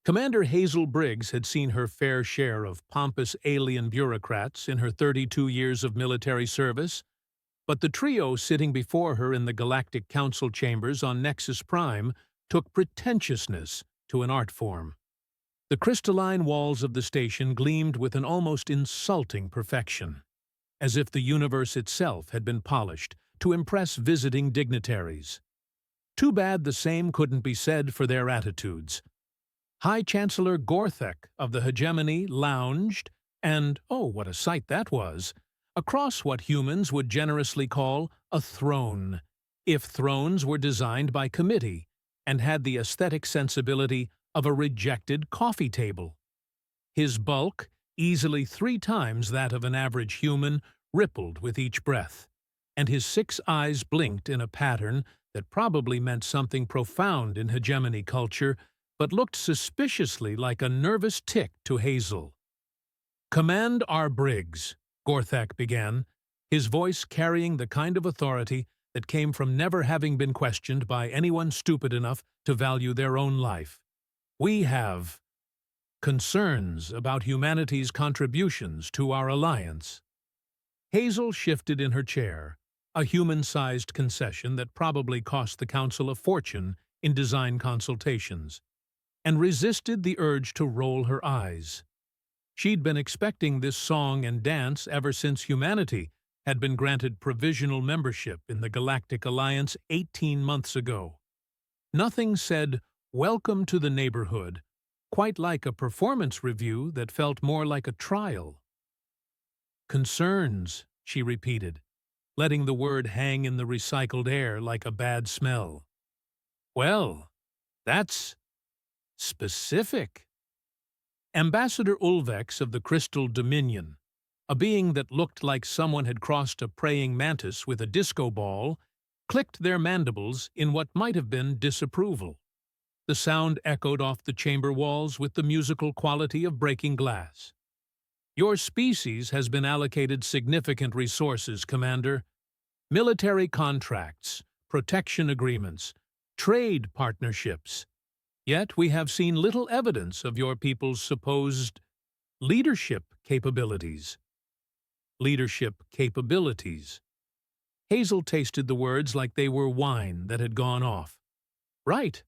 Commander Hazel Briggs had seen her fair share of pompous alien bureaucrats in her 32 years of military service, but the trio sitting before her in the Galactic Council chambers on Nexus Prime took pretentiousness to an art form. The crystalline walls of the station gleamed with an almost insulting perfection, as if the universe itself had been polished to impress visiting dignitaries. Too bad the same couldn't be said for their attitudes. High Chancellor Gorthek of the Hegemony lounged, and, oh, what a sight that was, across what humans would generously call a throne, if thrones were designed by committee and had the aesthetic sensibility of a rejected coffee table. His bulk, easily 3 times that of an average human, rippled with each breath, and his 6 eyes blinked in a pattern that probably meant something profound in hegemony culture, but looked suspiciously like a nervous tick to Hazel. "Command our Briggs," Gorthak began, his voice carrying the kind of authority that came from never having been questioned by anyone stupid enough to value their own life. "We have concerns about humanity's contributions to our alliance." Hazel shifted in her chair, a human-sized concession that probably cost the Council a fortune in design consultations, and resisted the urge to roll her eyes. She'd been expecting this song and dance ever since humanity had been granted provisional membership in the Galactic Alliance 18 months ago. Nothing said, "Welcome to the neighborhood," quite like a performance review that felt more like a trial. "Concerns," she repeated, letting the word hang in the recycled air like a bad smell. "Well, that's specific." Ambassador Ulvex of the Crystal Dominion, a being that looked like someone had crossed a praying mantis with a disco ball, clicked their mandibles in what might have been disapproval. The sound echoed off the chamber walls with the musical quality of breaking glass. "Your species has been allocated significant resources, Commander. Military contracts, protection agreements, trade partnerships. Yet we have seen little evidence of your people's supposed leadership capabilities." Leadership capabilities. Hazel tasted the words like they were wine that had gone off. Right,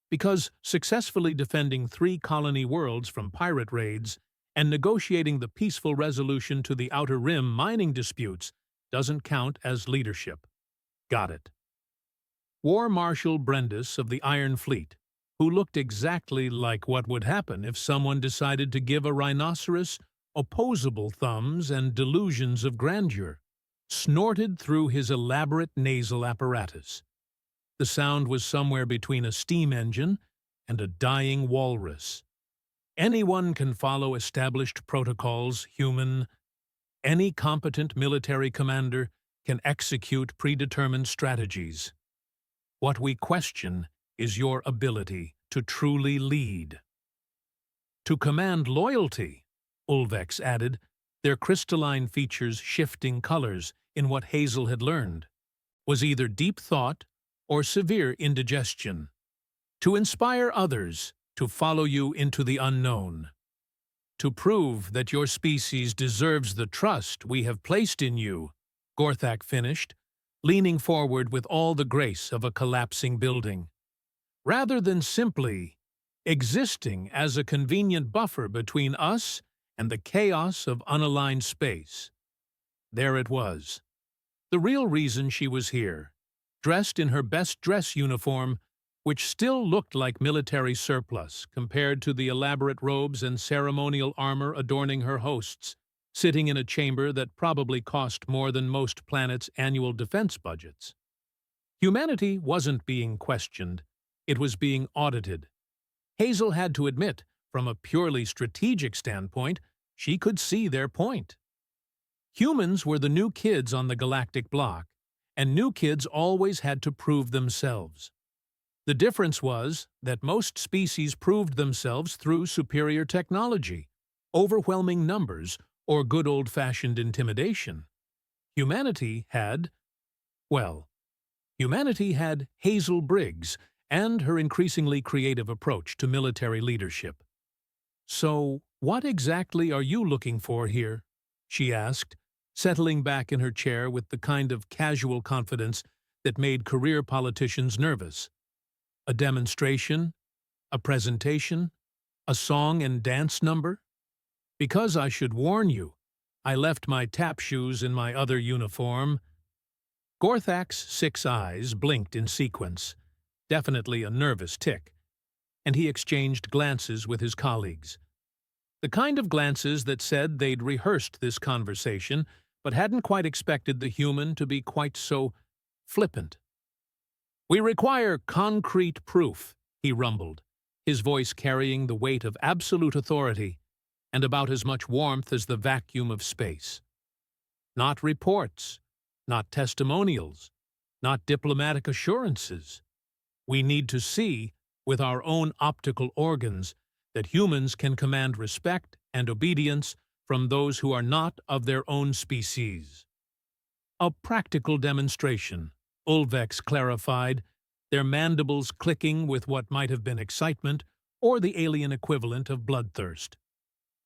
because successfully defending 3 colony worlds from pirate raids and negotiating the peaceful resolution to the Outer Rim mining disputes doesn't count as leadership. Got it. War Marshal Brendis of the Iron Fleet, who looked exactly like what would happen if someone decided to give a rhinoceros opposable thumbs and delusions of grandeur, snorted through his elaborate nasal apparatus. The sound was somewhere between a steam engine and a dying walrus. "Anyone can follow established protocols, human. Any competent military commander can execute predetermined strategies. What we question is your ability to truly lead." "To command loyalty," Ulvex added, their crystalline features shifting colors in what Hazel had learned, "was either deep thought or severe indigestion. To inspire others to follow you into the unknown. To prove that your species deserves the trust we have placed in you," Gorthak finished, leaning forward with all the grace of a collapsing building. "Rather than simply existing as a convenient buffer between us and the chaos of unaligned space." There it was. The real reason she was here, dressed in her best dress uniform, which still looked like military surplus compared to the elaborate robes and ceremonial armor adorning her hosts, sitting in a chamber that probably cost more than most planets' annual defense budgets. Humanity wasn't being questioned, it was being audited. Hazel had to admit, from a purely strategic standpoint, she could see their point. Humans were the new kids on the galactic block, and new kids always had to prove themselves. The difference was that most species proved themselves through superior technology, overwhelming numbers, or good old-fashioned intimidation. Humanity had Hazel Briggs and her increasingly creative approach to military leadership. "So, what exactly are you looking for here?" she asked, settling back in her chair with the kind of casual confidence that made career politicians nervous. "A demonstration? A presentation? A song and dance number? Because I should warn you, I left my tap shoes in my other uniform." Gorthak's 6 eyes blinked in sequence, definitely a nervous tic, and he exchanged glances with his colleagues. The kind of glances that said they'd rehearsed this conversation but hadn't quite expected the human to be quite so flippant. "We require concrete proof," he rumbled, his voice carrying the weight of absolute authority and about as much warmth as the vacuum of space. "Not reports, not testimonials, not diplomatic assurances. We need to see, with our own optical organs, that humans can command respect and obedience from those who are not of their own species." "A practical demonstration," Ulvex clarified, their mandibles clicking with what might have been excitement or the alien equivalent of bloodthirst.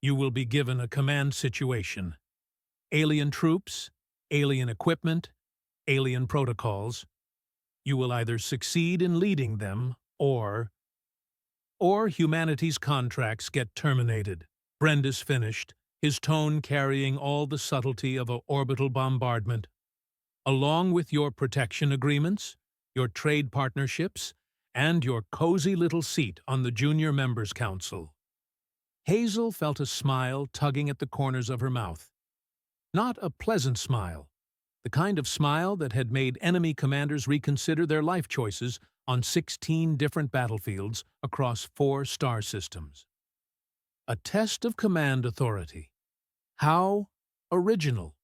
"You will be given a command situation. Alien troops, alien equipment, alien protocols. You will either succeed in leading them or humanity's contracts get terminated." Brendis finished, his tone carrying all the subtlety of an orbital bombardment. "Along with your protection agreements, your trade partnerships, and your cozy little seat on the Junior Members Council." Hazel felt a smile tugging at the corners of her mouth. Not a pleasant smile, the kind of smile that had made enemy commanders reconsider their life choices on 16 different battlefields across 4 star systems. A test of command authority. How original.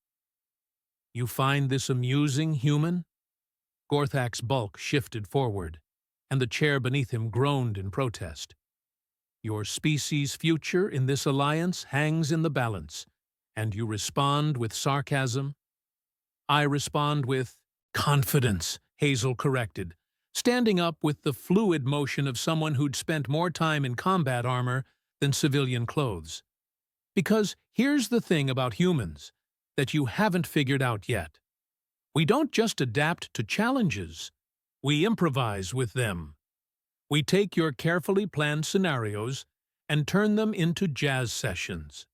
"You find this amusing, human?" Gorthak's bulk shifted forward, and the chair beneath him groaned in protest. "Your species' future in this alliance hangs in the balance, and you respond with sarcasm?" "I respond with confidence," Hazel corrected, standing up with the fluid motion of someone who'd spent more time in combat armor than civilian clothes. "Because here's the thing about humans that you haven't figured out yet. We don't just adapt to challenges, we improvise with them. We take your carefully planned scenarios and turn them into jazz sessions."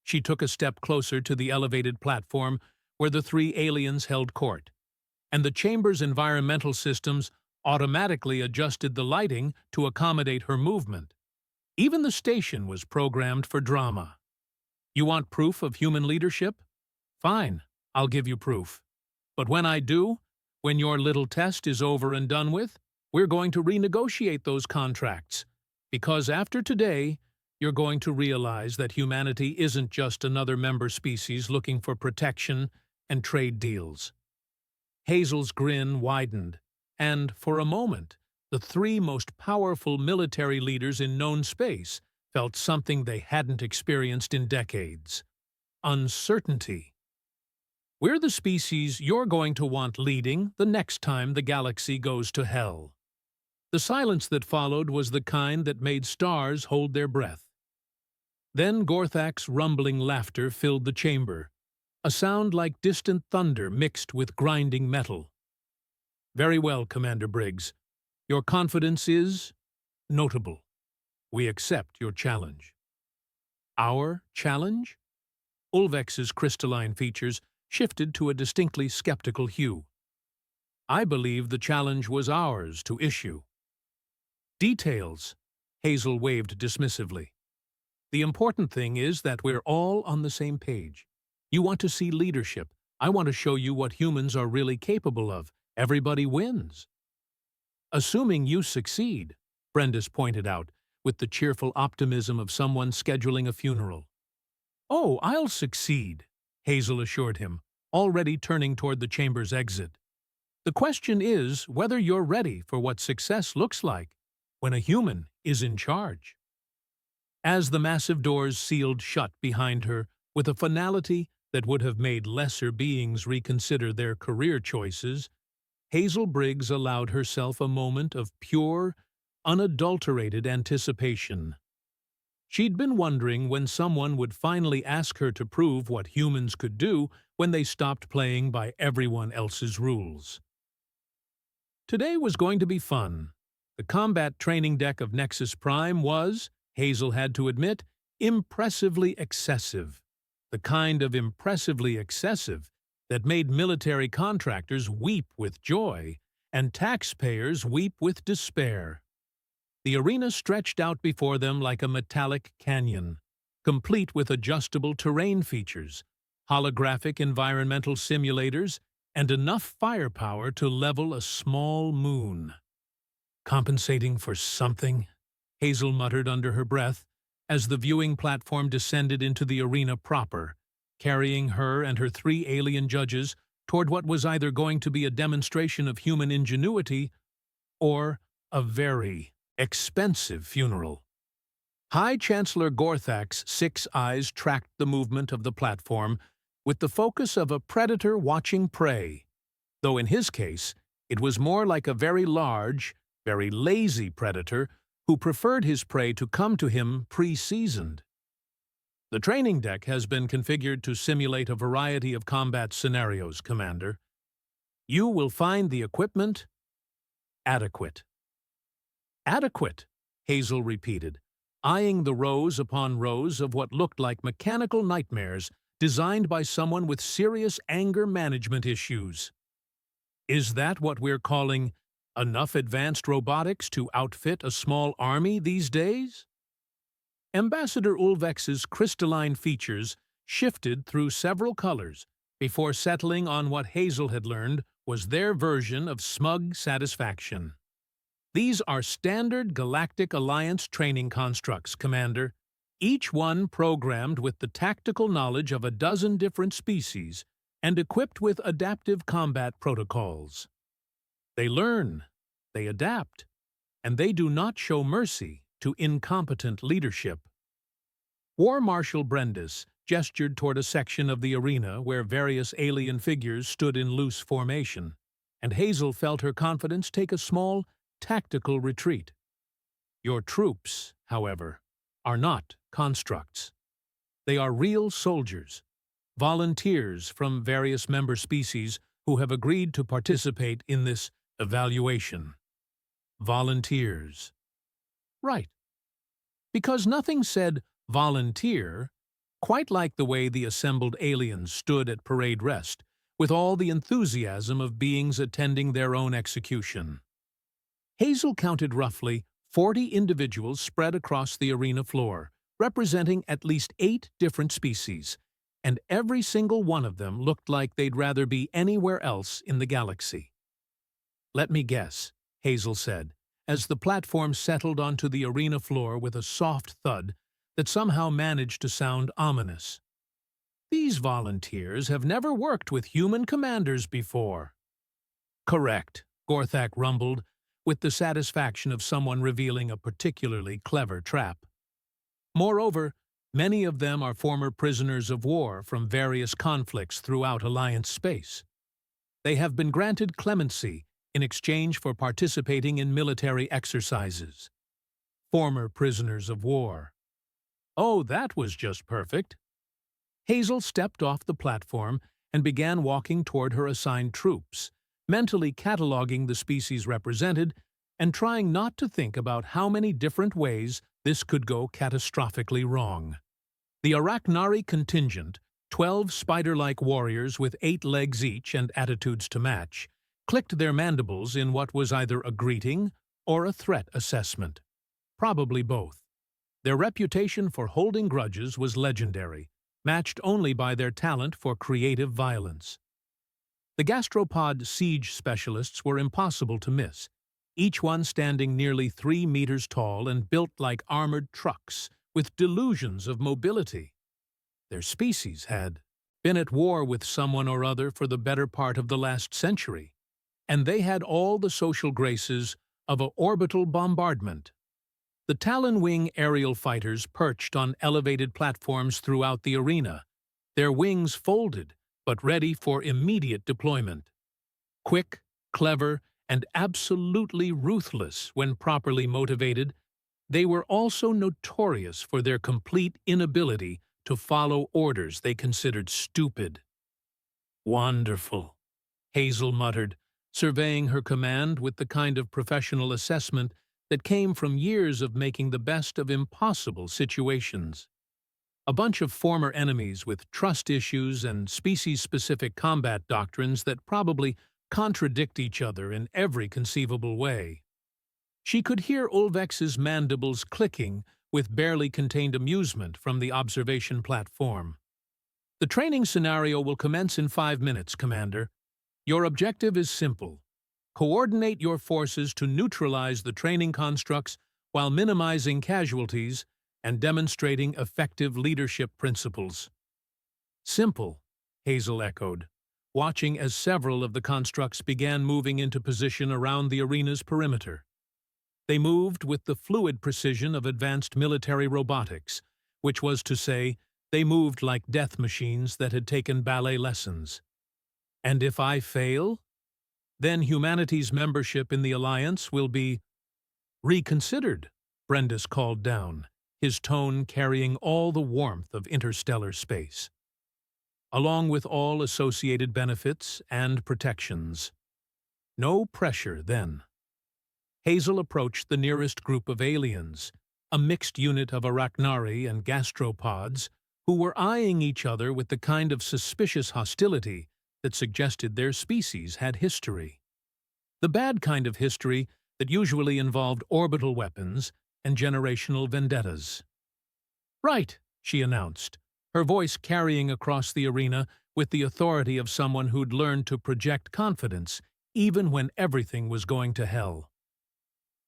She took a step closer to the elevated platform where the 3 aliens held court, and the chamber's environmental systems automatically adjusted the lighting to accommodate her movement. Even the station was programmed for drama. "You want proof of human leadership? Fine, I'll give you proof. But when I do, when your little test is over and done with, we're going to renegotiate those contracts. Because after today, you're going to realize that humanity isn't just another member species looking for protection and trade deals." Hazel's grin widened, and, for a moment, the 3 most powerful military leaders in known space felt something they hadn't experienced in decades. Uncertainty. "We're the species you're going to want leading the next time the galaxy goes to hell." The silence that followed was the kind that made stars hold their breath. Then Gorthak's rumbling laughter filled the chamber, a sound like distant thunder mixed with grinding metal. "Very well, Commander Briggs. Your confidence is notable. We accept your challenge." "Our challenge?" Ulvex's crystalline features shifted to a distinctly skeptical hue. "I believe the challenge was ours to issue." "Details," Hazel waved dismissively. "The important thing is that we're all on the same page. You want to see leadership. I want to show you what humans are really capable of. Everybody wins." "Assuming you succeed," Brendis pointed out, with the cheerful optimism of someone scheduling a funeral. "Oh, I'll succeed," Hazel assured him, already turning toward the chamber's exit. "The question is whether you're ready for what success looks like when a human is in charge." As the massive doors sealed shut behind her with a finality that would have made lesser beings reconsider their career choices, Hazel Briggs allowed herself a moment of pure, unadulterated anticipation. She'd been wondering when someone would finally ask her to prove what humans could do when they stopped playing by everyone else's rules. Today was going to be fun. The combat training deck of Nexus Prime was, Hazel had to admit, impressively excessive. The kind of impressively excessive that made military contractors weep with joy and taxpayers weep with despair. The arena stretched out before them like a metallic canyon, complete with adjustable terrain features, holographic environmental simulators, and enough firepower to level a small moon. Compensating for something? Hazel muttered under her breath as the viewing platform descended into the arena proper, carrying her and her 3 alien judges toward what was either going to be a demonstration of human ingenuity or a very expensive funeral. High Chancellor Gorthak's 6 eyes tracked the movement of the platform with the focus of a predator watching prey, though in his case it was more like a very large, very lazy predator who preferred his prey to come to him pre-seasoned. The training deck has been configured to simulate a variety of combat scenarios, Commander. You will find the equipment adequate. Adequate, Hazel repeated, eyeing the rows upon rows of what looked like mechanical nightmares designed by someone with serious anger management issues. Is that what we're calling enough advanced robotics to outfit a small army these days? Ambassador Ulvex's crystalline features shifted through several colors before settling on what Hazel had learned was their version of smug satisfaction. These are standard Galactic Alliance training constructs, Commander, each one programmed with the tactical knowledge of a dozen different species and equipped with adaptive combat protocols. They learn, they adapt, and they do not show mercy to incompetent leadership. War Marshal Brendis gestured toward a section of the arena where various alien figures stood in loose formation, and Hazel felt her confidence take a small, tactical retreat. Your troops, however, are not constructs. They are real soldiers, volunteers from various member species who have agreed to participate in this evaluation. Volunteers. Right. Because nothing said volunteer quite like the way the assembled aliens stood at parade rest, with all the enthusiasm of beings attending their own execution. Hazel counted roughly 40 individuals spread across the arena floor, representing at least 8 different species, and every single one of them looked like they'd rather be anywhere else in the galaxy. Let me guess, Hazel said, as the platform settled onto the arena floor with a soft thud that somehow managed to sound ominous. These volunteers have never worked with human commanders before. Correct, Gorthak rumbled, with the satisfaction of someone revealing a particularly clever trap. Moreover, many of them are former prisoners of war from various conflicts throughout Alliance space. They have been granted clemency in exchange for participating in military exercises. Former prisoners of war. Oh, that was just perfect. Hazel stepped off the platform and began walking toward her assigned troops, mentally cataloging the species represented and trying not to think about how many different ways this could go catastrophically wrong. The Arachnari contingent, 12 spider-like warriors with 8 legs each and attitudes to match, clicked their mandibles in what was either a greeting or a threat assessment. Probably both. Their reputation for holding grudges was legendary, matched only by their talent for creative violence. The gastropod siege specialists were impossible to miss, each one standing nearly 3 meters tall and built like armored trucks, with delusions of mobility. Their species had been at war with someone or other for the better part of the last century, and they had all the social graces of an orbital bombardment. The Talon Wing aerial fighters perched on elevated platforms throughout the arena, their wings folded but ready for immediate deployment. Quick, clever, and absolutely ruthless when properly motivated, they were also notorious for their complete inability to follow orders they considered stupid. "Wonderful," Hazel muttered, surveying her command with the kind of professional assessment that came from years of making the best of impossible situations. A bunch of former enemies with trust issues and species-specific combat doctrines that probably contradict each other in every conceivable way. She could hear Ulvex's mandibles clicking with barely contained amusement from the observation platform. "The training scenario will commence in 5 minutes, Commander. Your objective is simple. Coordinate your forces to neutralize the training constructs while minimizing casualties and demonstrating effective leadership principles." "Simple," Hazel echoed, watching as several of the constructs began moving into position around the arena's perimeter. They moved with the fluid precision of advanced military robotics, which was to say, they moved like death machines that had taken ballet lessons. "And if I fail? Then humanity's membership in the Alliance will be reconsidered," Brendis called down, his tone carrying all the warmth of interstellar space. "Along with all associated benefits and protections. No pressure, then." Hazel approached the nearest group of aliens, a mixed unit of arachnari and gastropods, who were eyeing each other with the kind of suspicious hostility that suggested their species had history. The bad kind of history that usually involved orbital weapons and generational vendettas. "Right," she announced, her voice carrying across the arena with the authority of someone who'd learned to project confidence even when everything was going to hell.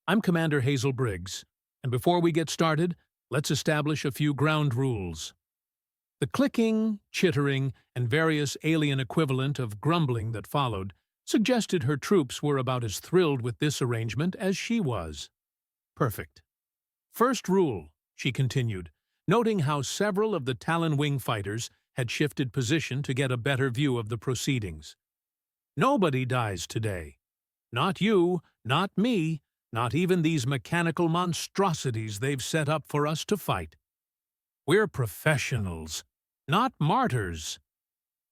"I'm Commander Hazel Briggs, and before we get started, let's establish a few ground rules." The clicking, chittering, and various alien equivalent of grumbling that followed suggested her troops were about as thrilled with this arrangement as she was. "Perfect. First rule," she continued, noting how several of the Talon wing fighters had shifted position to get a better view of the proceedings. "Nobody dies today. Not you, not me, not even these mechanical monstrosities they've set up for us to fight. We're professionals, not martyrs."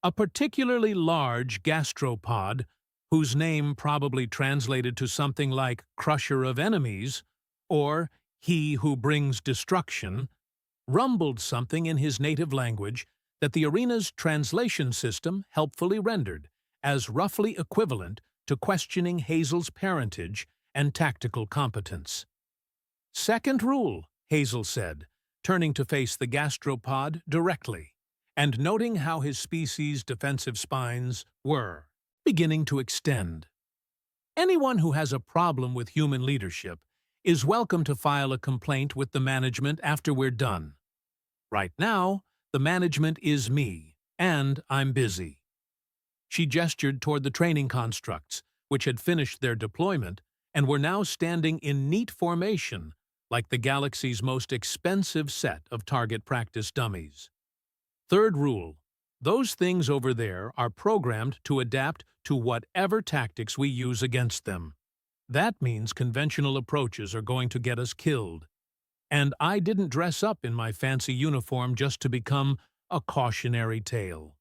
A particularly large gastropod, whose name probably translated to something like Crusher of Enemies, or He Who Brings Destruction, rumbled something in his native language that the arena's translation system helpfully rendered as roughly equivalent to questioning Hazel's parentage and tactical competence. "Second rule," Hazel said, turning to face the gastropod directly, and noting how his species' defensive spines were beginning to extend. "Anyone who has a problem with human leadership is welcome to file a complaint with the management after we're done. Right now, the management is me, and I'm busy." She gestured toward the training constructs, which had finished their deployment and were now standing in neat formation like the galaxy's most expensive set of target practice dummies. "Third rule, those things over there are programmed to adapt to whatever tactics we use against them. That means conventional approaches are going to get us killed. And I didn't dress up in my fancy uniform just to become a cautionary tale."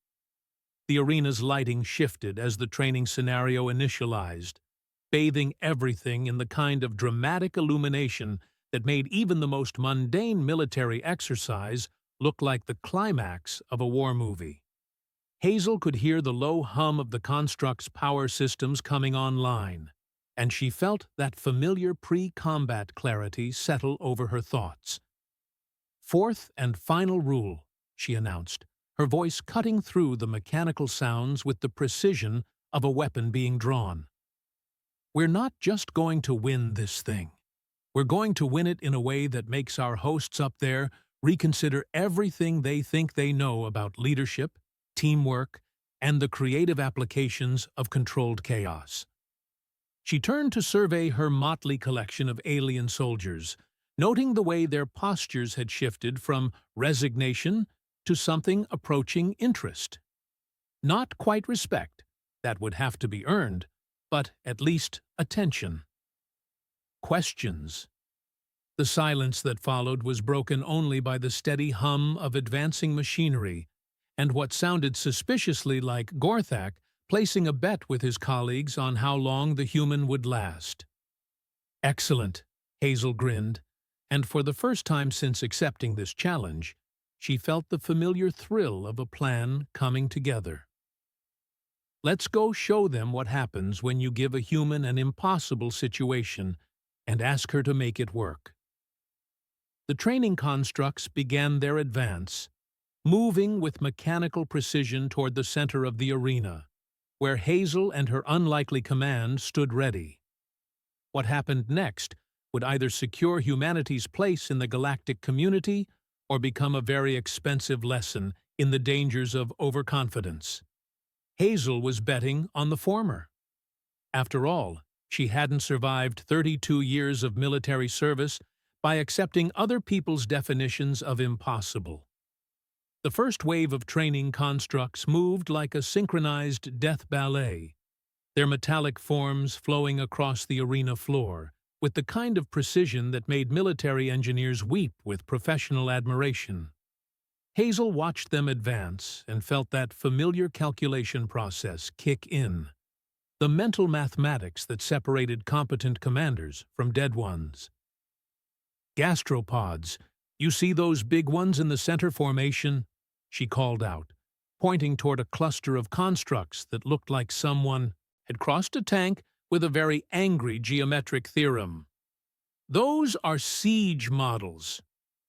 The arena's lighting shifted as the training scenario initialized, bathing everything in the kind of dramatic illumination that made even the most mundane military exercise look like the climax of a war movie. Hazel could hear the low hum of the construct's power systems coming online, and she felt that familiar pre-combat clarity settle over her thoughts. "Fourth and final rule," she announced, her voice cutting through the mechanical sounds with the precision of a weapon being drawn. "We're not just going to win this thing. We're going to win it in a way that makes our hosts up there reconsider everything they think they know about leadership, teamwork, and the creative applications of controlled chaos." She turned to survey her motley collection of alien soldiers, noting the way their postures had shifted from resignation to something approaching interest. Not quite respect, that would have to be earned, but at least attention. Questions. The silence that followed was broken only by the steady hum of advancing machinery and what sounded suspiciously like Gorthak placing a bet with his colleagues on how long the human would last. Excellent, Hazel grinned, and for the first time since accepting this challenge, she felt the familiar thrill of a plan coming together. Let's go show them what happens when you give a human an impossible situation and ask her to make it work. The training constructs began their advance, moving with mechanical precision toward the center of the arena, where Hazel and her unlikely command stood ready. What happened next would either secure humanity's place in the galactic community or become a very expensive lesson in the dangers of overconfidence. Hazel was betting on the former. After all, she hadn't survived 32 years of military service by accepting other people's definitions of impossible. The first wave of training constructs moved like a synchronized death ballet, their metallic forms flowing across the arena floor with the kind of precision that made military engineers weep with professional admiration. Hazel watched them advance and felt that familiar calculation process kick in, the mental mathematics that separated competent commanders from dead ones. Gastropods, you see those big ones in the center formation? She called out, pointing toward a cluster of constructs that looked like someone had crossed a tank with a very angry geometric theorem. Those are siege models.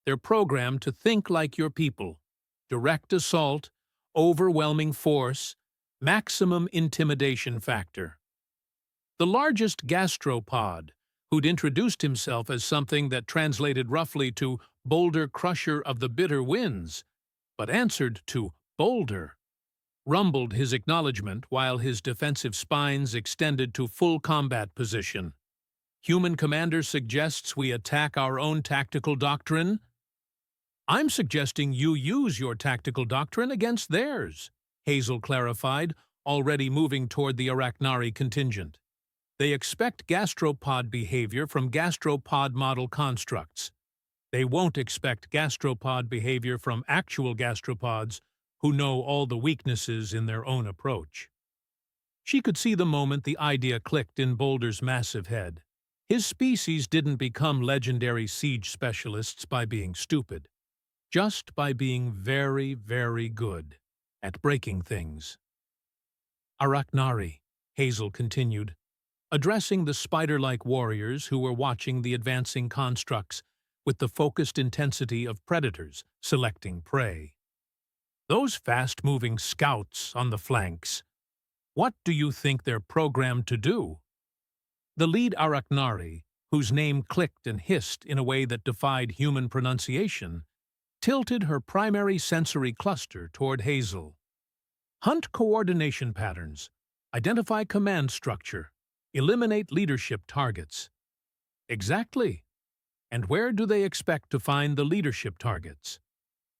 They're programmed to think like your people. Direct assault, overwhelming force, maximum intimidation factor. The largest gastropod, who'd introduced himself as something that translated roughly to Boulder Crusher of the Bitter Winds, but answered to Boulder, rumbled his acknowledgement while his defensive spines extended to full combat position. Human commander suggests we attack our own tactical doctrine? I'm suggesting you use your tactical doctrine against theirs, Hazel clarified, already moving toward the Arachnari contingent. They expect gastropod behavior from gastropod model constructs. They won't expect gastropod behavior from actual gastropods who know all the weaknesses in their own approach. She could see the moment the idea clicked in Boulder's massive head. His species didn't become legendary siege specialists by being stupid, just by being very, very good at breaking things. Arachnari, Hazel continued, addressing the spider-like warriors who were watching the advancing constructs with the focused intensity of predators selecting prey. Those fast-moving scouts on the flanks, what do you think they're programmed to do? The lead Arachnari, whose name clicked and hissed in a way that defied human pronunciation, tilted her primary sensory cluster toward Hazel. Hunt coordination patterns, identify command structure, eliminate leadership targets. Exactly. And where do they expect to find the leadership targets?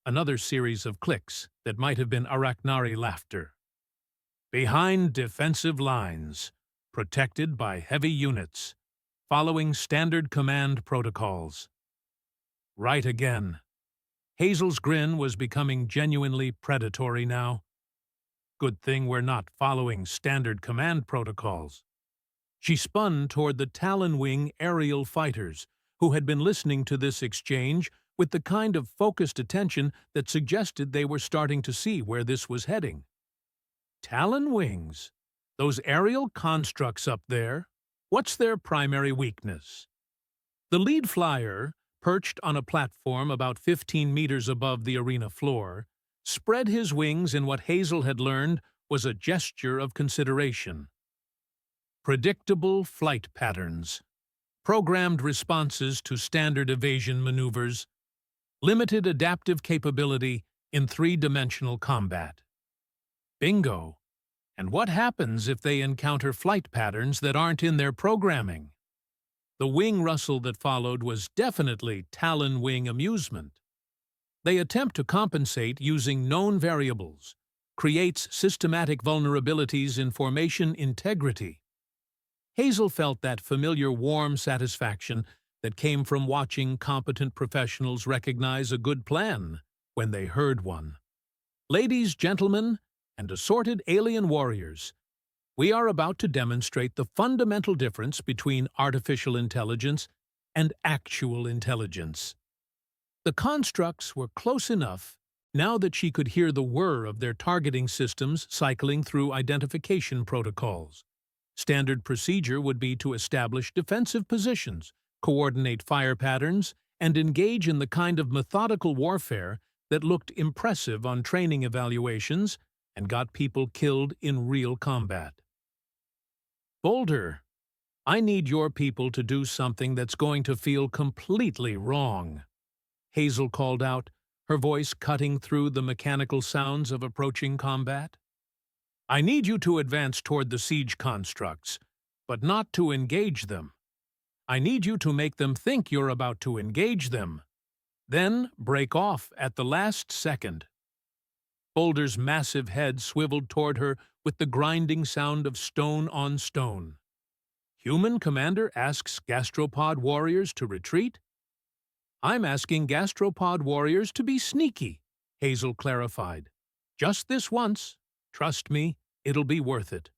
Another series of clicks that might have been Arachnari laughter. Behind defensive lines, protected by heavy units, following standard command protocols. Right again. Hazel's grin was becoming genuinely predatory now. Good thing we're not following standard command protocols. She spun toward the Talonwing aerial fighters, who had been listening to this exchange with the kind of focused attention that suggested they were starting to see where this was heading. Talonwings? Those aerial constructs up there? What's their primary weakness? The lead flyer, perched on a platform about 15 meters above the arena floor, spread his wings in what Hazel had learned was a gesture of consideration. Predictable flight patterns, programmed responses to standard evasion maneuvers, limited adaptive capability in three-dimensional combat. Bingo! And what happens if they encounter flight patterns that aren't in their programming? The wing rustle that followed was definitely Talon wing amusement. They attempt to compensate using known variables, creates systematic vulnerabilities in formation integrity. Hazel felt that familiar warm satisfaction that came from watching competent professionals recognize a good plan when they heard one. Ladies, gentlemen, and assorted alien warriors, we are about to demonstrate the fundamental difference between artificial intelligence and actual intelligence. The constructs were close enough now that she could hear the whir of their targeting systems cycling through identification protocols. Standard procedure would be to establish defensive positions, coordinate fire patterns, and engage in the kind of methodical warfare that looked impressive on training evaluations and got people killed in real combat. Boulder, I need your people to do something that's going to feel completely wrong, Hazel called out, her voice cutting through the mechanical sounds of approaching combat. I need you to advance toward the siege constructs, but not to engage them. I need you to make them think you're about to engage them. Then break off at the last second. Boulder's massive head swiveled toward her with the grinding sound of stone on stone. Human commander asks gastropod warriors to retreat? I'm asking gastropod warriors to be sneaky, Hazel clarified. Just this once. Trust me, it'll be worth it.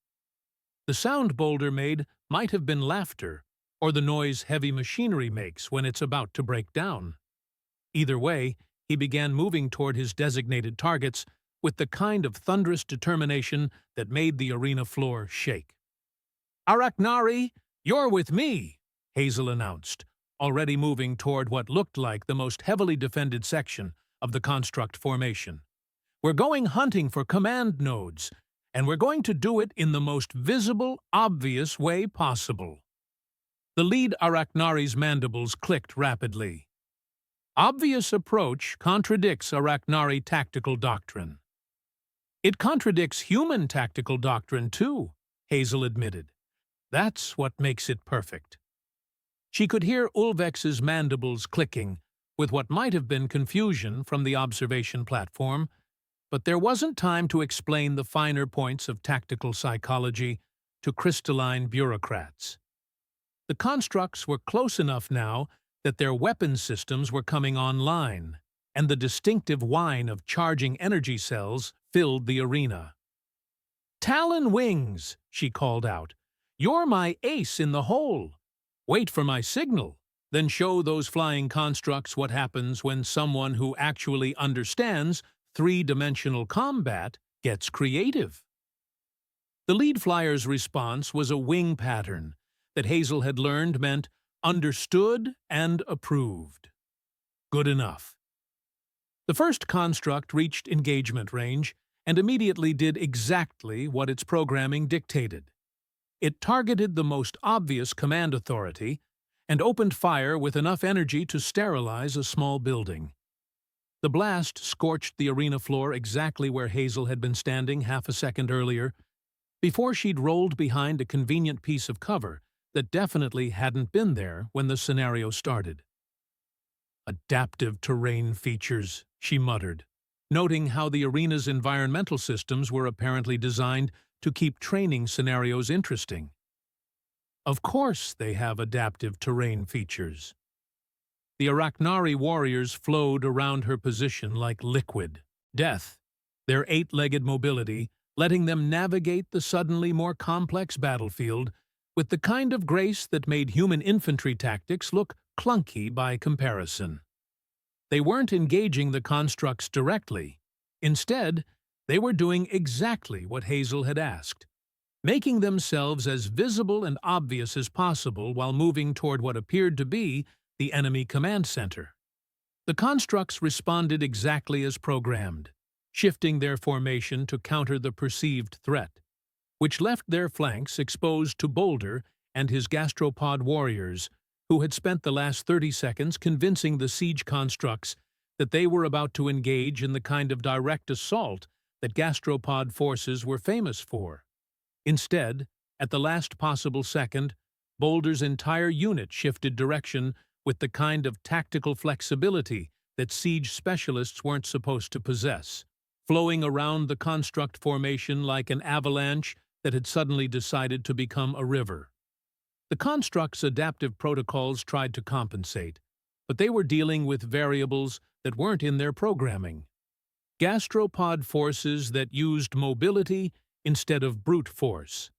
The sound Boulder made might have been laughter, or the noise heavy machinery makes when it's about to break down. Either way, he began moving toward his designated targets with the kind of thunderous determination that made the arena floor shake. Arachnari, you're with me, Hazel announced, already moving toward what looked like the most heavily defended section of the construct formation. We're going hunting for command nodes, and we're going to do it in the most visible, obvious way possible. The lead Arachnari's mandibles clicked rapidly. Obvious approach contradicts Arachnari tactical doctrine. It contradicts human tactical doctrine, too, Hazel admitted. That's what makes it perfect. She could hear Ulvex's mandibles clicking, with what might have been confusion from the observation platform, but there wasn't time to explain the finer points of tactical psychology to crystalline bureaucrats. The constructs were close enough now that their weapon systems were coming online, and the distinctive whine of charging energy cells filled the arena. Talon wings, she called out. You're my ace in the hole. Wait for my signal, then show those flying constructs what happens when someone who actually understands three-dimensional combat gets creative. The lead flyer's response was a wing pattern that Hazel had learned meant understood and approved. Good enough. The first construct reached engagement range and immediately did exactly what its programming dictated. It targeted the most obvious command authority and opened fire with enough energy to sterilize a small building. The blast scorched the arena floor exactly where Hazel had been standing half a second earlier, before she'd rolled behind a convenient piece of cover that definitely hadn't been there when the scenario started. Adaptive terrain features, she muttered, noting how the arena's environmental systems were apparently designed to keep training scenarios interesting. Of course they have adaptive terrain features. The Arachnari warriors flowed around her position like liquid death, their eight-legged mobility letting them navigate the suddenly more complex battlefield with the kind of grace that made human infantry tactics look clunky by comparison. They weren't engaging the constructs directly. Instead, they were doing exactly what Hazel had asked, making themselves as visible and obvious as possible while moving toward what appeared to be the enemy command center. The constructs responded exactly as programmed, shifting their formation to counter the perceived threat, which left their flanks exposed to Boulder and his gastropod warriors, who had spent the last 30 seconds convincing the siege constructs that they were about to engage in the kind of direct assault that gastropod forces were famous for. Instead, at the last possible second, Boulder's entire unit shifted direction with the kind of tactical flexibility that siege specialists weren't supposed to possess, flowing around the construct formation like an avalanche that had suddenly decided to become a river. The construct's adaptive protocols tried to compensate, but they were dealing with variables that weren't in their programming. Gastropod forces that used mobility instead of brute force.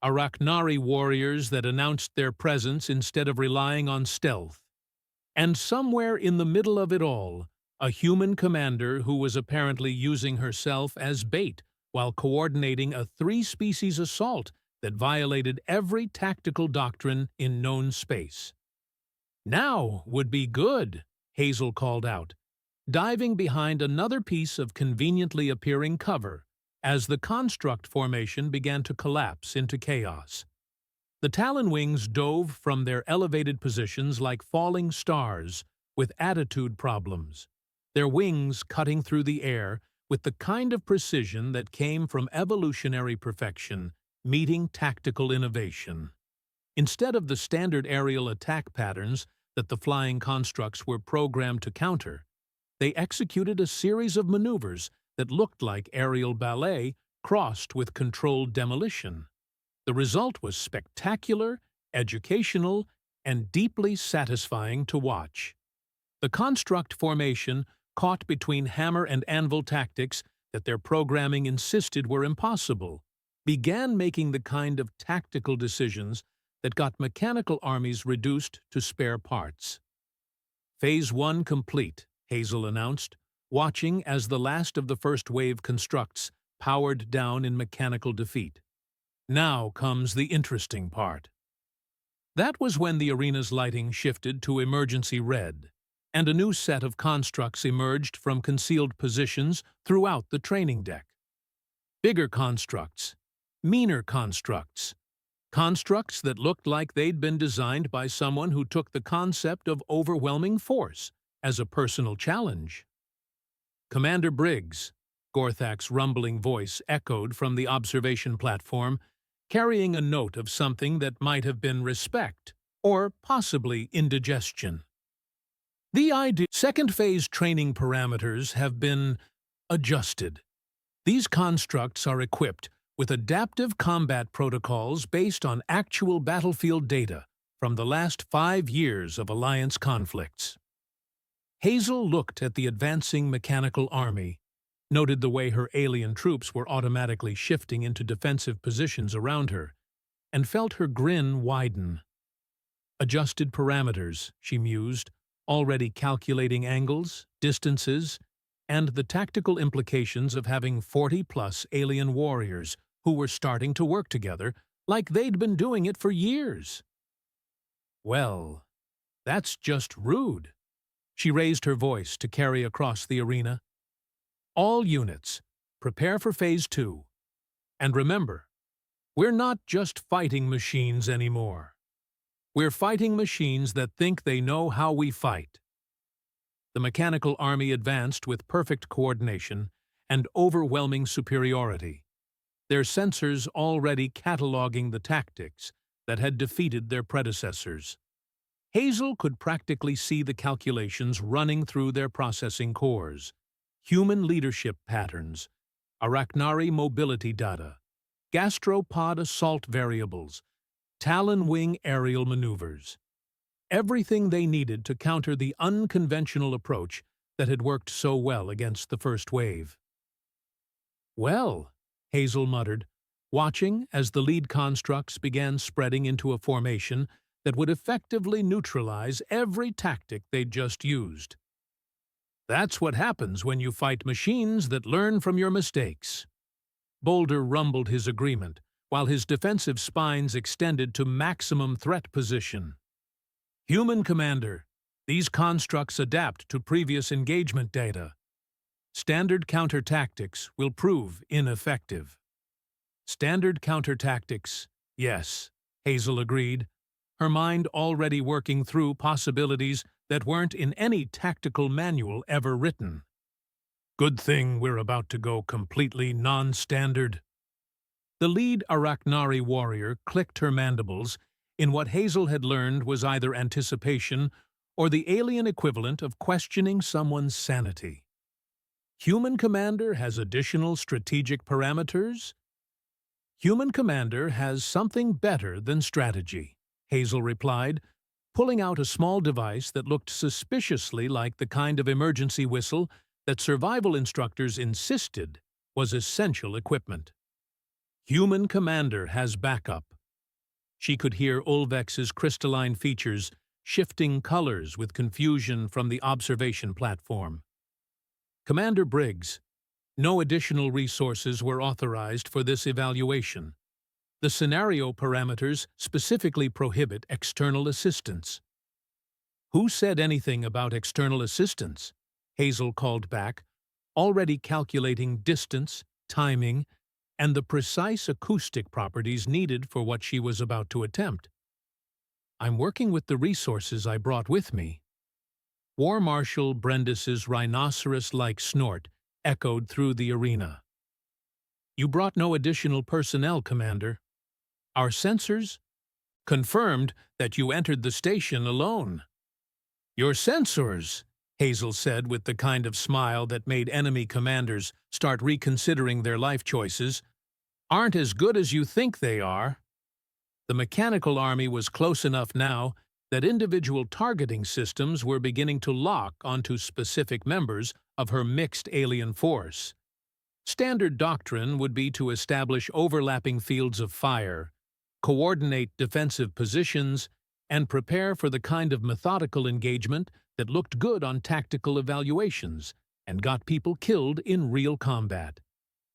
Arachnari warriors that announced their presence instead of relying on stealth. And somewhere in the middle of it all, a human commander who was apparently using herself as bait while coordinating a three-species assault that violated every tactical doctrine in known space. "Now would be good," Hazel called out, diving behind another piece of conveniently appearing cover as the construct formation began to collapse into chaos. The Talon wings dove from their elevated positions like falling stars with attitude problems, their wings cutting through the air with the kind of precision that came from evolutionary perfection meeting tactical innovation. Instead of the standard aerial attack patterns that the flying constructs were programmed to counter, they executed a series of maneuvers that looked like aerial ballet crossed with controlled demolition. The result was spectacular, educational, and deeply satisfying to watch. The construct formation, caught between hammer and anvil tactics that their programming insisted were impossible, began making the kind of tactical decisions that got mechanical armies reduced to spare parts. "Phase 1 complete," Hazel announced, watching as the last of the first wave constructs powered down in mechanical defeat. "Now comes the interesting part." That was when the arena's lighting shifted to emergency red, and a new set of constructs emerged from concealed positions throughout the training deck. Bigger constructs, meaner constructs, constructs that looked like they'd been designed by someone who took the concept of overwhelming force as a personal challenge. "Commander Briggs," Gorthak's rumbling voice echoed from the observation platform, carrying a note of something that might have been respect, or possibly indigestion. "The second phase training parameters have been adjusted. These constructs are equipped with adaptive combat protocols based on actual battlefield data from the last 5 years of Alliance conflicts." Hazel looked at the advancing mechanical army, noted the way her alien troops were automatically shifting into defensive positions around her, and felt her grin widen. Adjusted parameters, she mused, already calculating angles, distances, and the tactical implications of having 40-plus alien warriors who were starting to work together like they'd been doing it for years. "Well, that's just rude." She raised her voice to carry across the arena. "All units, prepare for Phase 2. And remember, we're not just fighting machines anymore. We're fighting machines that think they know how we fight." The mechanical army advanced with perfect coordination and overwhelming superiority, their sensors already cataloging the tactics that had defeated their predecessors. Hazel could practically see the calculations running through their processing cores. Human leadership patterns, Arachnari mobility data, gastropod assault variables, Talon wing aerial maneuvers. Everything they needed to counter the unconventional approach that had worked so well against the first wave. "Well," Hazel muttered, watching as the lead constructs began spreading into a formation that would effectively neutralize every tactic they'd just used. "That's what happens when you fight machines that learn from your mistakes." Boulder rumbled his agreement, while his defensive spines extended to maximum threat position. "Human Commander, these constructs adapt to previous engagement data. Standard counter tactics will prove ineffective." "Standard counter tactics, yes," Hazel agreed, her mind already working through possibilities that weren't in any tactical manual ever written. "Good thing we're about to go completely non-standard." The lead Arachnari warrior clicked her mandibles in what Hazel had learned was either anticipation or the alien equivalent of questioning someone's sanity. "Human Commander has additional strategic parameters?" "Human Commander has something better than strategy," Hazel replied, pulling out a small device that looked suspiciously like the kind of emergency whistle that survival instructors insisted was essential equipment. Human commander has backup. She could hear Ulvex's crystalline features shifting colors with confusion from the observation platform. Commander Briggs, no additional resources were authorized for this evaluation. The scenario parameters specifically prohibit external assistance. Who said anything about external assistance? Hazel called back, already calculating distance, timing, and the precise acoustic properties needed for what she was about to attempt. I'm working with the resources I brought with me. War Marshal Brendis's rhinoceros-like snort echoed through the arena. You brought no additional personnel, Commander. Our sensors confirmed that you entered the station alone. Your sensors, Hazel said with the kind of smile that made enemy commanders start reconsidering their life choices, aren't as good as you think they are. The mechanical army was close enough now that individual targeting systems were beginning to lock onto specific members of her mixed alien force. Standard doctrine would be to establish overlapping fields of fire, coordinate defensive positions, and prepare for the kind of methodical engagement that looked good on tactical evaluations and got people killed in real combat.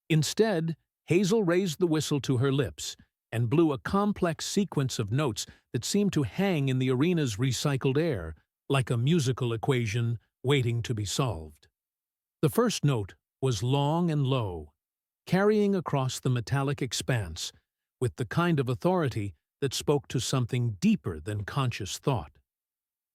Instead, Hazel raised the whistle to her lips and blew a complex sequence of notes that seemed to hang in the arena's recycled air, like a musical equation waiting to be solved. The first note was long and low, carrying across the metallic expanse with the kind of authority that spoke to something deeper than conscious thought.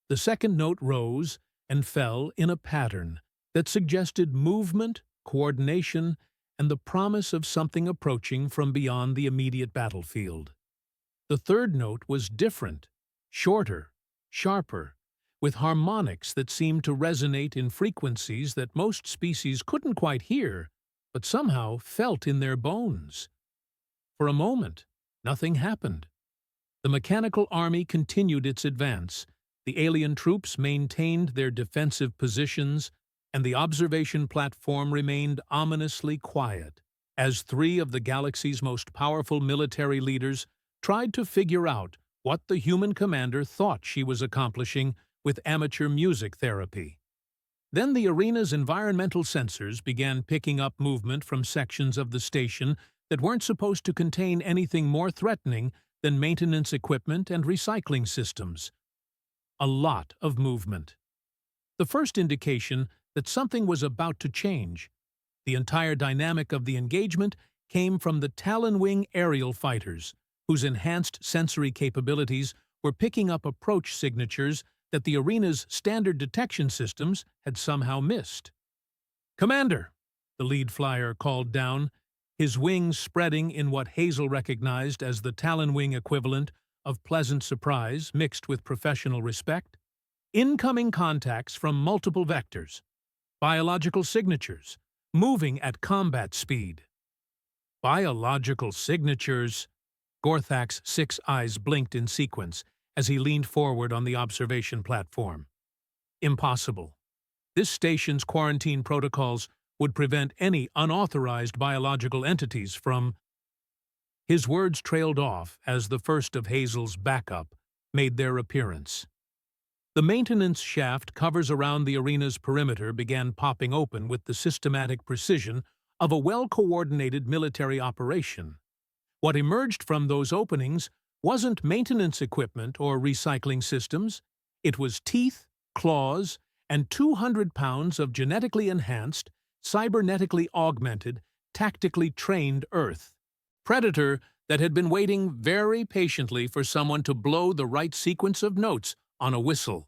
The second note rose and fell in a pattern that suggested movement, coordination, and the promise of something approaching from beyond the immediate battlefield. The third note was different, shorter, sharper, with harmonics that seemed to resonate in frequencies that most species couldn't quite hear, but somehow felt in their bones. For a moment, nothing happened. The mechanical army continued its advance, the alien troops maintained their defensive positions, and the observation platform remained ominously quiet as three of the galaxy's most powerful military leaders tried to figure out what the human commander thought she was accomplishing with amateur music therapy. Then the arena's environmental sensors began picking up movement from sections of the station that weren't supposed to contain anything more threatening than maintenance equipment and recycling systems. A lot of movement. The first indication that something was about to change. The entire dynamic of the engagement came from the Talonwing aerial fighters, whose enhanced sensory capabilities were picking up approach signatures that the arena's standard detection systems had somehow missed. "Commander," the lead flyer called down, his wings spreading in what Hazel recognized as the Talonwing equivalent of pleasant surprise mixed with professional respect. "Incoming contacts from multiple vectors. Biological signatures, moving at combat speed." Biological signatures? Gorthak's 6 eyes blinked in sequence as he leaned forward on the observation platform. Impossible. This station's quarantine protocols would prevent any unauthorized biological entities from... His words trailed off as the first of Hazel's backup made their appearance. The maintenance shaft covers around the arena's perimeter began popping open with the systematic precision of a well-coordinated military operation. What emerged from those openings wasn't maintenance equipment or recycling systems. It was teeth, claws, and 200 pounds of genetically enhanced, cybernetically augmented, tactically trained Earth. Predator that had been waiting very patiently for someone to blow the right sequence of notes on a whistle.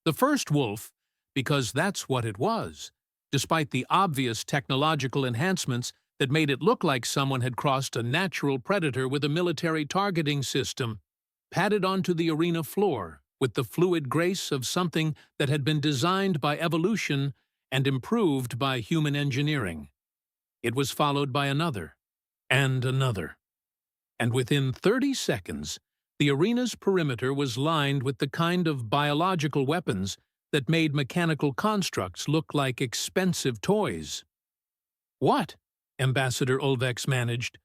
The first wolf, because that's what it was, despite the obvious technological enhancements that made it look like someone had crossed a natural predator with a military targeting system, padded onto the arena floor with the fluid grace of something that had been designed by evolution and improved by human engineering. It was followed by another, and another. And within 30 seconds, The arena's perimeter was lined with the kind of biological weapons that made mechanical constructs look like expensive toys. What? Ambassador Ulvex managed,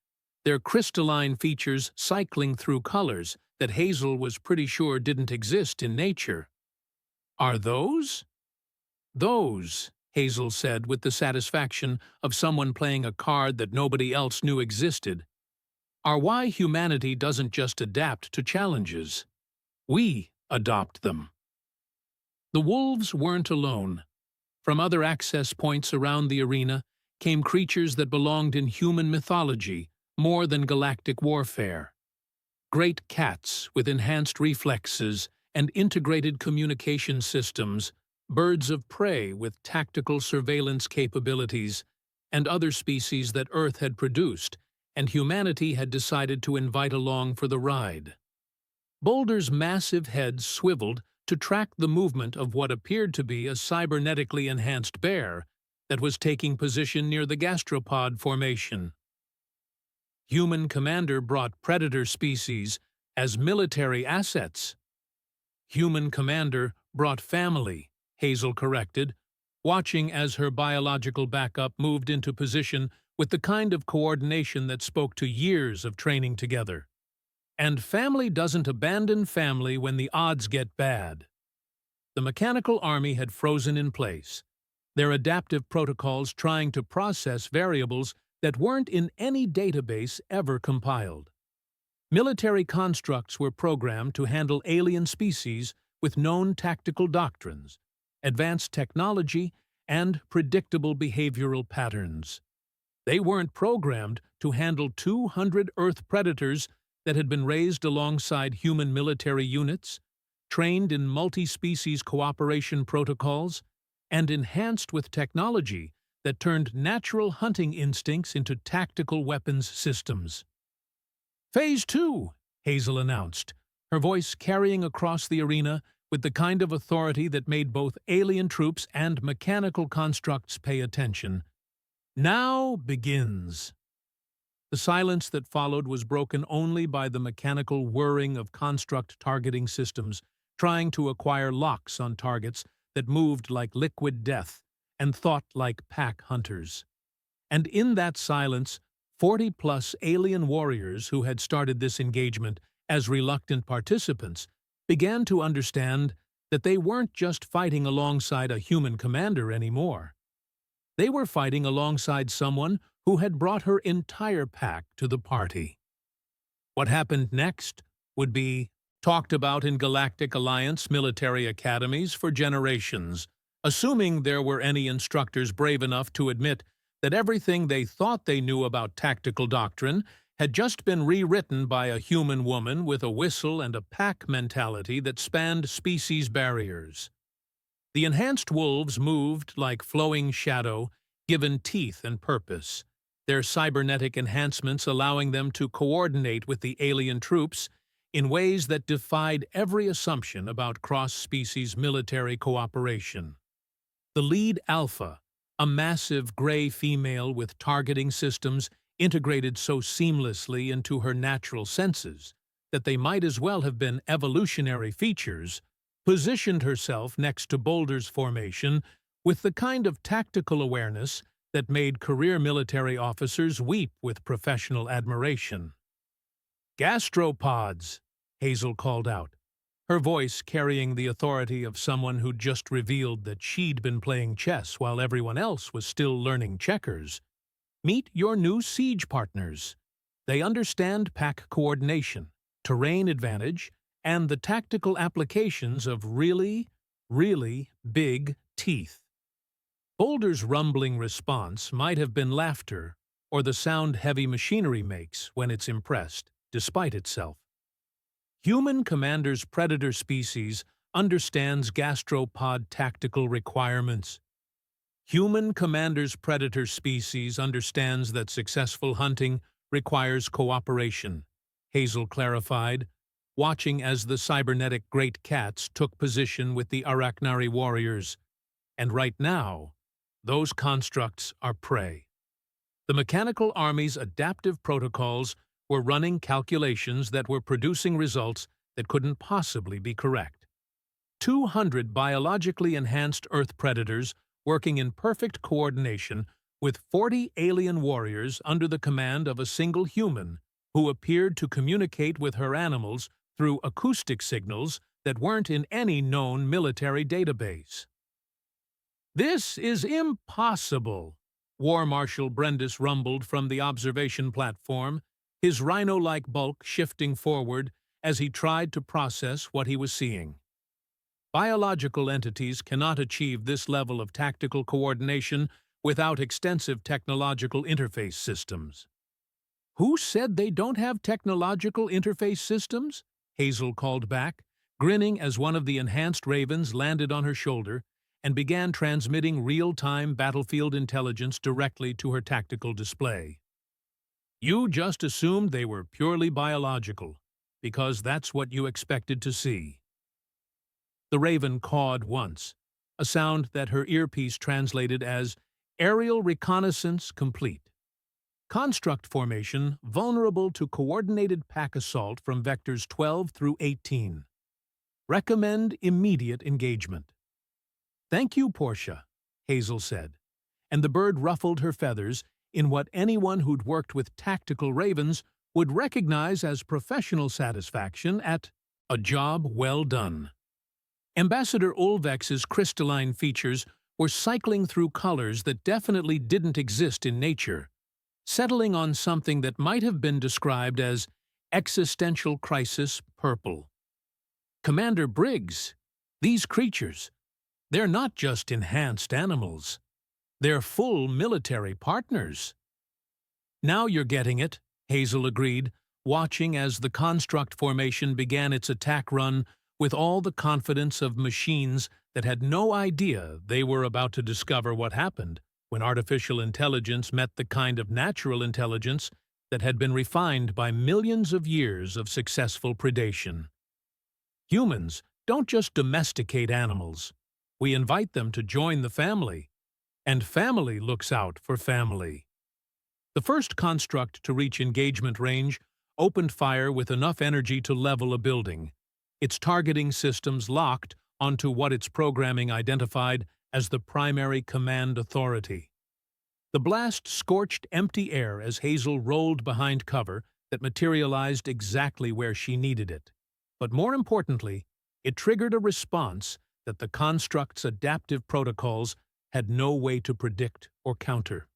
their crystalline features cycling through colors that Hazel was pretty sure didn't exist in nature. Are those? Those, Hazel said with the satisfaction of someone playing a card that nobody else knew existed, are why humanity doesn't just adapt to challenges. We adopt them. The wolves weren't alone. From other access points around the arena came creatures that belonged in human mythology more than galactic warfare. Great cats with enhanced reflexes and integrated communication systems, birds of prey with tactical surveillance capabilities, and other species that Earth had produced and humanity had decided to invite along for the ride. Boulder's massive head swiveled to track the movement of what appeared to be a cybernetically enhanced bear that was taking position near the gastropod formation. Human commander brought predator species as military assets. Human commander brought family, Hazel corrected, watching as her biological backup moved into position with the kind of coordination that spoke to years of training together. And family doesn't abandon family when the odds get bad. The mechanical army had frozen in place, their adaptive protocols trying to process variables that weren't in any database ever compiled. Military constructs were programmed to handle alien species with known tactical doctrines, advanced technology, and predictable behavioral patterns. They weren't programmed to handle 200 Earth predators that had been raised alongside human military units, trained in multi-species cooperation protocols, and enhanced with technology that turned natural hunting instincts into tactical weapons systems. Phase 2, Hazel announced, her voice carrying across the arena with the kind of authority that made both alien troops and mechanical constructs pay attention. Now begins. The silence that followed was broken only by the mechanical whirring of construct targeting systems trying to acquire locks on targets that moved like liquid death and thought like pack hunters. And in that silence, 40-plus alien warriors who had started this engagement as reluctant participants began to understand that they weren't just fighting alongside a human commander anymore. They were fighting alongside someone who had brought her entire pack to the party. What happened next would be talked about in Galactic Alliance military academies for generations, assuming there were any instructors brave enough to admit that everything they thought they knew about tactical doctrine had just been rewritten by a human woman with a whistle and a pack mentality that spanned species barriers. The enhanced wolves moved like flowing shadow, given teeth and purpose, their cybernetic enhancements allowing them to coordinate with the alien troops in ways that defied every assumption about cross-species military cooperation. The lead alpha, a massive gray female with targeting systems integrated so seamlessly into her natural senses that they might as well have been evolutionary features, positioned herself next to Boulder's formation with the kind of tactical awareness that made career military officers weep with professional admiration. "Gastropods," Hazel called out, her voice carrying the authority of someone who'd just revealed that she'd been playing chess while everyone else was still learning checkers. "Meet your new siege partners. They understand pack coordination, terrain advantage, and the tactical applications of really, really big teeth." Boulder's rumbling response might have been laughter or the sound heavy machinery makes when it's impressed, despite itself. Human commander's predator species understands gastropod tactical requirements. Human commander's predator species understands that successful hunting requires cooperation, Hazel clarified, watching as the cybernetic great cats took position with the Arachnari warriors. And right now, those constructs are prey. The mechanical army's adaptive protocols were running calculations that were producing results that couldn't possibly be correct. 200 biologically enhanced Earth predators working in perfect coordination with 40 alien warriors under the command of a single human who appeared to communicate with her animals through acoustic signals that weren't in any known military database. "This is impossible," War Marshal Brendis rumbled from the observation platform, his rhino-like bulk shifting forward as he tried to process what he was seeing. Biological entities cannot achieve this level of tactical coordination without extensive technological interface systems. "Who said they don't have technological interface systems?" Hazel called back, grinning as one of the enhanced ravens landed on her shoulder and began transmitting real-time battlefield intelligence directly to her tactical display. "You just assumed they were purely biological, because that's what you expected to see." The raven cawed once, a sound that her earpiece translated as "aerial reconnaissance complete. Construct formation vulnerable to coordinated pack assault from vectors 12 through 18. Recommend immediate engagement." "Thank you, Portia," Hazel said, and the bird ruffled her feathers in what anyone who'd worked with tactical ravens would recognize as professional satisfaction at a job well done. Ambassador Olvex's crystalline features were cycling through colors that definitely didn't exist in nature, settling on something that might have been described as existential crisis purple. "Commander Briggs, these creatures, they're not just enhanced animals. They're full military partners." "Now you're getting it," Hazel agreed, watching as the construct formation began its attack run with all the confidence of machines that had no idea they were about to discover what happened when artificial intelligence met the kind of natural intelligence that had been refined by millions of years of successful predation. "Humans don't just domesticate animals. We invite them to join the family, and family looks out for family." The first construct to reach engagement range opened fire with enough energy to level a building, its targeting systems locked onto what its programming identified as the primary command authority. The blast scorched empty air as Hazel rolled behind cover that materialized exactly where she needed it. But more importantly, it triggered a response that the construct's adaptive protocols had no way to predict or counter.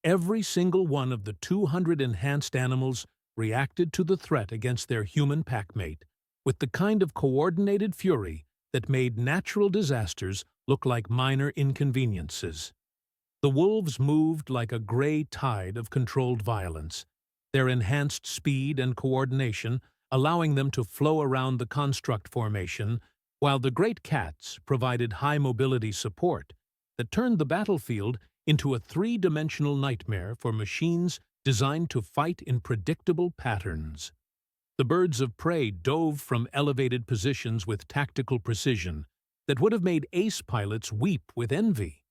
Every single one of the 200 enhanced animals reacted to the threat against their human packmate with the kind of coordinated fury that made natural disasters look like minor inconveniences. The wolves moved like a gray tide of controlled violence, their enhanced speed and coordination allowing them to flow around the construct formation, while the great cats provided high-mobility support that turned the battlefield into a three-dimensional nightmare for machines designed to fight in predictable patterns. The birds of prey dove from elevated positions with tactical precision that would have made ace pilots weep with envy,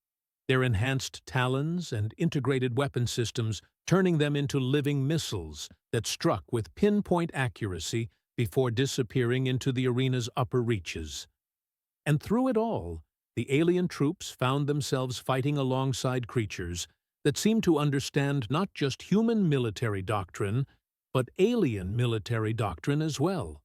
their enhanced talons and integrated weapon systems turning them into living missiles that struck with pinpoint accuracy before disappearing into the arena's upper reaches. And through it all, the alien troops found themselves fighting alongside creatures that seemed to understand not just human military doctrine, but alien military doctrine as well.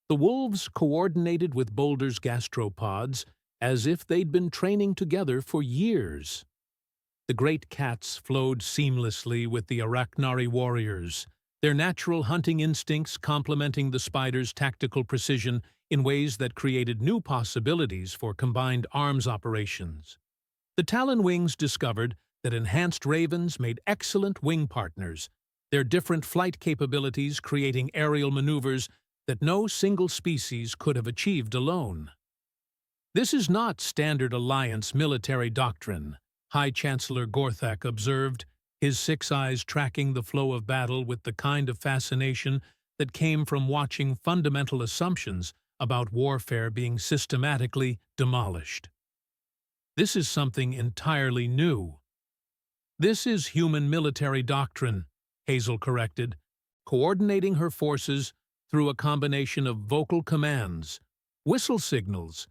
The wolves coordinated with Boulder's gastropods as if they'd been training together for years. The great cats flowed seamlessly with the Arachnari warriors, their natural hunting instincts complementing the spider's tactical precision in ways that created new possibilities for combined arms operations. The Talonwings discovered that enhanced ravens made excellent wing partners, their different flight capabilities creating aerial maneuvers that no single species could have achieved alone. "This is not standard Alliance military doctrine," High Chancellor Gorthak observed, his six eyes tracking the flow of battle with the kind of fascination that came from watching fundamental assumptions about warfare being systematically demolished. "This is something entirely new." "This is human military doctrine," Hazel corrected, coordinating her forces through a combination of vocal commands, whistle signals,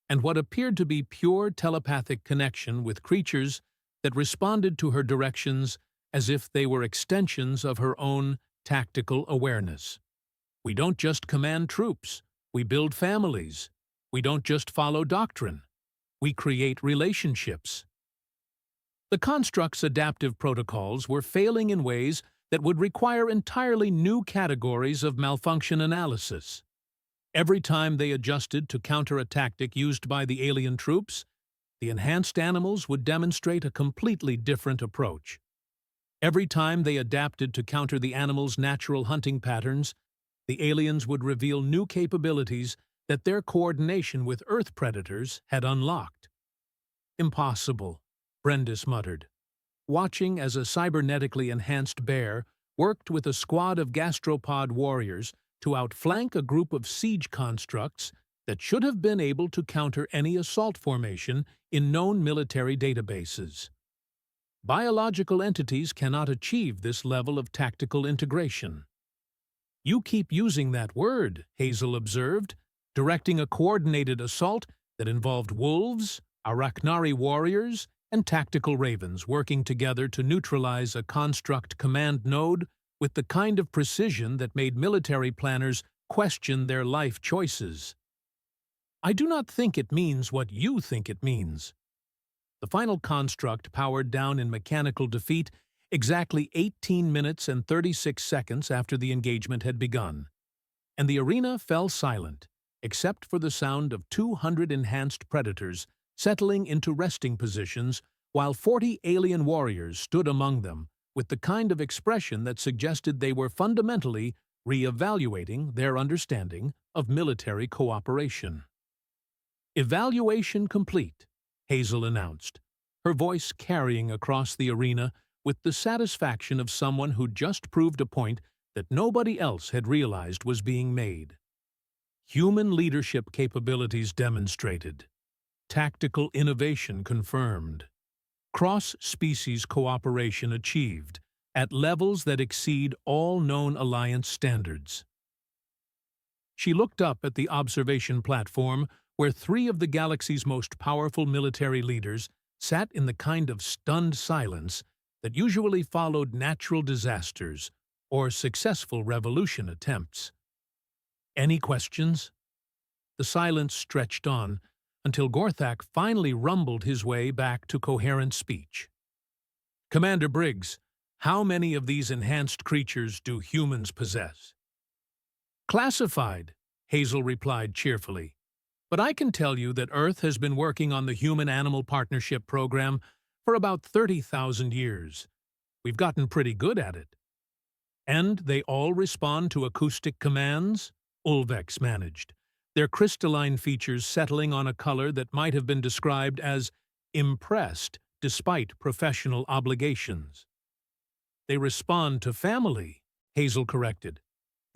and what appeared to be pure telepathic connection with creatures that responded to her directions as if they were extensions of her own tactical awareness. We don't just command troops, we build families. We don't just follow doctrine, we create relationships. The construct's adaptive protocols were failing in ways that would require entirely new categories of malfunction analysis. Every time they adjusted to counter a tactic used by the alien troops, the enhanced animals would demonstrate a completely different approach. Every time they adapted to counter the animals' natural hunting patterns, the aliens would reveal new capabilities that their coordination with Earth predators had unlocked. Impossible, Brendis muttered, watching as a cybernetically enhanced bear worked with a squad of gastropod warriors to outflank a group of siege constructs that should have been able to counter any assault formation in known military databases. Biological entities cannot achieve this level of tactical integration. You keep using that word, Hazel observed, directing a coordinated assault that involved wolves, Arachnari warriors, and tactical ravens working together to neutralize a construct command node with the kind of precision that made military planners question their life choices. I do not think it means what you think it means. The final construct powered down in mechanical defeat exactly 18 minutes and 36 seconds after the engagement had begun, and the arena fell silent, except for the sound of 200 enhanced predators settling into resting positions while 40 alien warriors stood among them with the kind of expression that suggested they were fundamentally re-evaluating their understanding of military cooperation. "Evaluation complete," Hazel announced, her voice carrying across the arena with the satisfaction of someone who just proved a point that nobody else had realized was being made. Human leadership capabilities demonstrated. Tactical innovation confirmed. Cross-species cooperation achieved at levels that exceed all known alliance standards. She looked up at the observation platform where 3 of the galaxy's most powerful military leaders sat in the kind of stunned silence that usually followed natural disasters or successful revolution attempts. Any questions? The silence stretched on until Gorthak finally rumbled his way back to coherent speech. "Commander Briggs, how many of these enhanced creatures do humans possess?" "Classified," Hazel replied cheerfully. "But I can tell you that Earth has been working on the Human-Animal Partnership Program for about 30,000 years. We've gotten pretty good at it." "And they all respond to acoustic commands?" Ulvex managed, their crystalline features settling on a color that might have been described as impressed despite professional obligations. "They respond to family," Hazel corrected.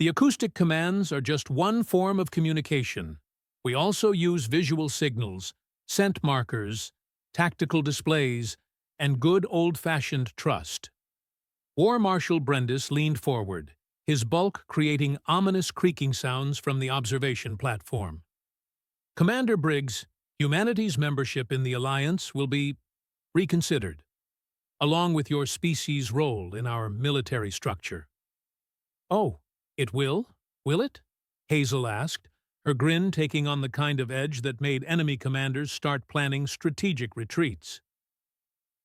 "The acoustic commands are just one form of communication. We also use visual signals, scent markers, tactical displays, and good old-fashioned trust." War Marshal Brendis leaned forward, his bulk creating ominous creaking sounds from the observation platform. "Commander Briggs, humanity's membership in the Alliance will be reconsidered, along with your species' role in our military structure." "Oh, it will? Will it?" Hazel asked, her grin taking on the kind of edge that made enemy commanders start planning strategic retreats.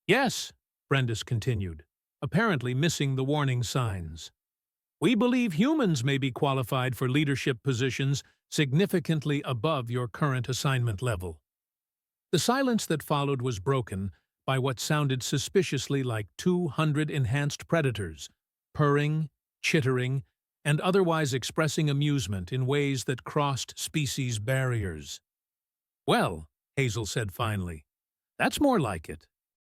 "Yes," Brendis continued, apparently missing the warning signs. "We believe humans may be qualified for leadership positions significantly above your current assignment level." The silence that followed was broken by what sounded suspiciously like 200 enhanced predators, purring, chittering, and otherwise expressing amusement in ways that crossed species barriers. "Well," Hazel said finally, "that's more like it."